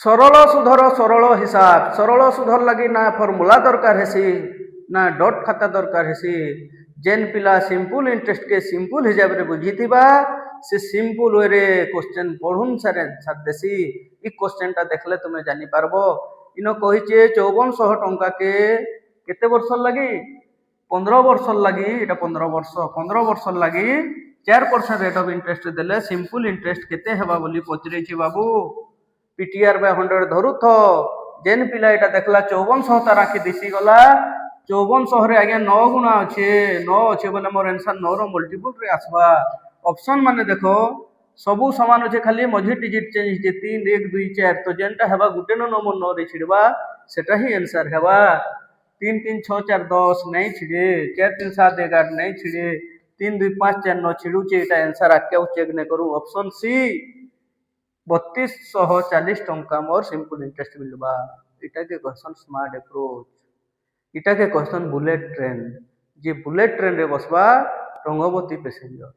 सरल सुधर सरल हिसाब सरल सुधर लगी ना फर्मुला दरकार हेसी ना डॉट खाता दरकार हेसी जेन पिला सिंपल इंटरेस्ट के सिंपल हिसाब रे बुझी से सिंपल वे रे क्वेश्चन पढ़ुन सारे देसी ई क्वेश्चन टा देखले तुमे जानी पारबो इन कहिचे 5400 टंका के केते वर्ष लगी 15 वर्ष लगी एटा 15 वर्ष लगी 4% रेट ऑफ इंटरेस्ट देले सिंपल इंटरेस्ट केते हेबा बोली पचरे छी बाबू पीटीआर बाय 100 धरु थो जेन पिला एटा देखला 5400 तार आखि दिसी गला 5400 रे आगे 9 गुना अच्छे 9 अच्छे बोले मोर आंसर 9 रो मल्टीपल रे आसबा ऑप्शन माने देखो सबु समान अच्छे खाली मझी डिजिट चेंज जे 3 1 2 4 तो जेनटा हेबा गुटे नंबर 9 रे छिड़बा सेटा ही आंसर हेबा 3 3 6 4 10 नहीं छिड़े 4 3 7 11 नहीं छिड़े 3 2 5 4 9 छिड़ू चे एटा आंसर आके चेक ने करू ऑप्शन सी 3240 टंका मोर सिंपल इंटरेस्ट मिलबा इटा के क्वेश्चन स्मार्ट अप्रोच इटा के क्वेश्चन बुलेट ट्रेन जे बुलेट ट्रेन रे बसबा रंगवती पैसेंजर